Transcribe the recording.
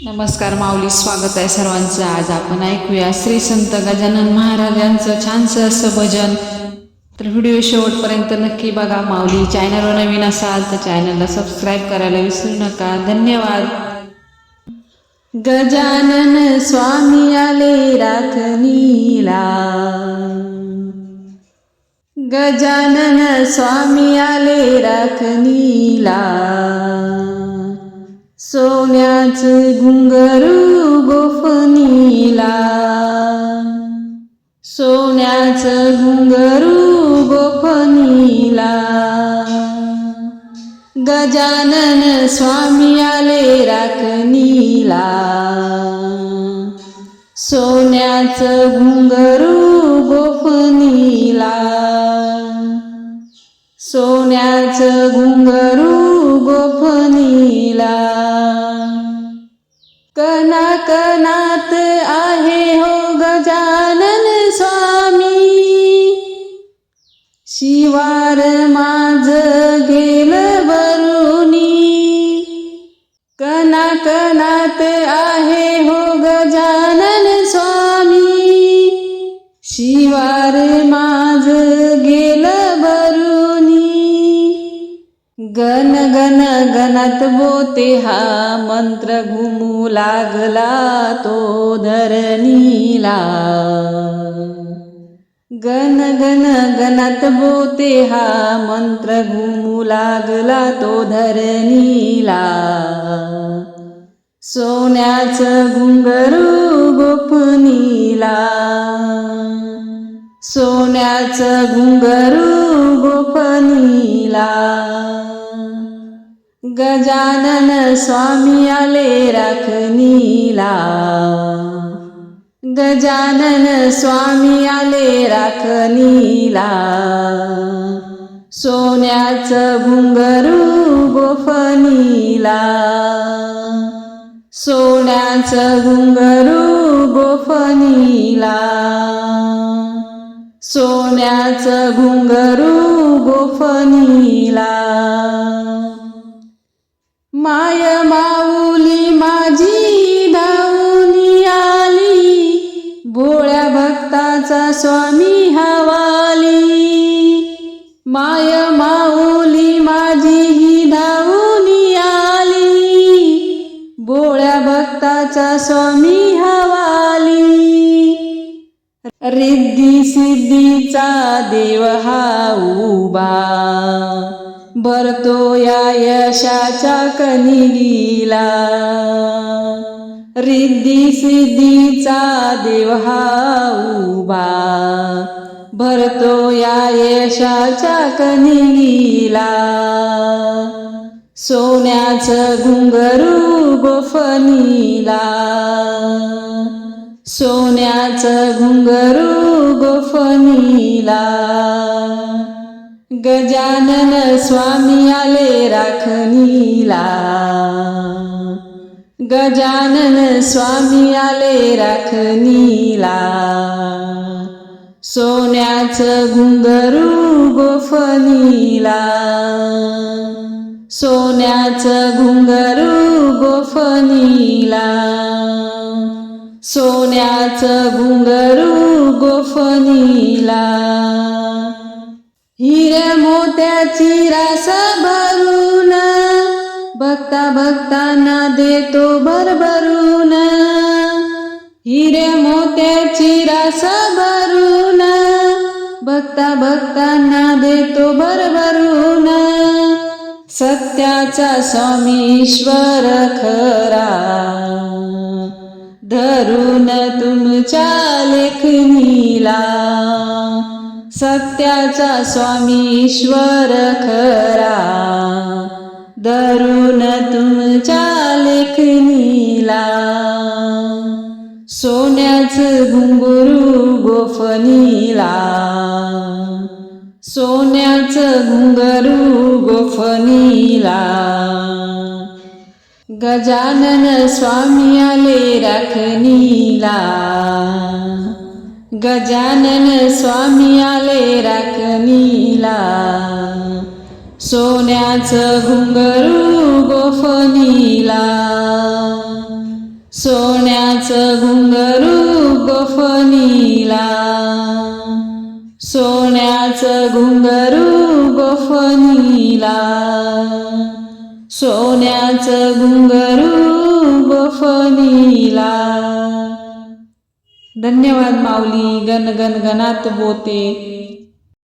नमस्कार माऊली, स्वागत आहे सर्वांचं. आज आपण ऐकूया श्री संत गजानन महाराजांचं छानसं असं भजन. तर व्हिडिओ शेवटपर्यंत नक्की बघा. माऊली चॅनलवर नवीन असाल तर चॅनलला सबस्क्राईब करायला विसरू नका. धन्यवाद. गजानन स्वामी आले राखणीला, गजानन स्वामी आले राखणीला. सोन्याचं घुंगरू गोफणीला, सोन्याचं घुंगरू गोफणीला. गजानन स्वामी आले राखणीला, सोन्याचं घुंगरू गोफणीला. सोन्याचं घुंगरू गोफणीला. कणाकणात आहे हो गजानन स्वामी, शिवार माझ गेलं भरुनी. कणाकणात आहे हो गजानन स्वामी, शिवार माझ गेलं भरुनी. गण गण गणात बोते हा मंत्र घुमू लागला तो धरणीला. गण गण गणात बोते हा मंत्र घुमू लागला तो धरणीला. सोन्याचं घुंगरू गोफणीला, सोन्याचं घुंगरू गोफणीला. गजानन स्वामी आले राखणीला, गजानन स्वामी आले राखणीला. सोन्याचं घुंगरू गोफणीला, सोन्याचं घुंगरू गोफणीला. सोन्याचं घुंगरू गोफणीला. माय माऊली माझी धावून आली, भोळ्या भक्ताचा स्वामी हवाली. माय माऊली माझी ही धावून आली, भोळ्या भक्ताचा स्वामी हवाली. रिद्धी सिद्धीचा देव हा उभा, भरतो या यशाच्या कणिलीला. रिद्धी सिद्धीचा देव हा उभा, भरतो या यशाच्या कणिलीला. सोन्याचं घुंगरू गोफणीला, सोन्याचं घुंगरू गोफणीला. गजानन स्वामी आले राखणीला, गजानन स्वामी आले राखणीला. सोन्याचं घुंगरू गोफणीला, सोन्याचं घुंगरू गोफणीला. सोन्याचं घुंगरू गोफणीला. हिरे मोत्याची रास भरून, भक्ता भक्तांना देतो भरभरून. हिरे मोत्याची रास भरून, भक्ता भक्तांना देतो भरभरून. सत्याचा स्वामीश्वर खरा, धरून तुमच्या लेखणीला. सत्याचा स्वामीश्वर खरा, धरून तुमच्या लेखणीला. सोन्याचं घुंगरू गोफणीला, सोन्याचं घुंगरू गोफणीला. गजानन स्वामी आले राखणीला, गजानन स्वामी आले राखणीला. सोन्याचं घुंगरू गोफणीला, सोन्याचं घुंगरू गोफणीला, सोन्याचं घुंगरू गोफणीला, सोन्याचं घुंगरू गोफणीला. धन्यवाद माऊली. गण गण गणात बोते.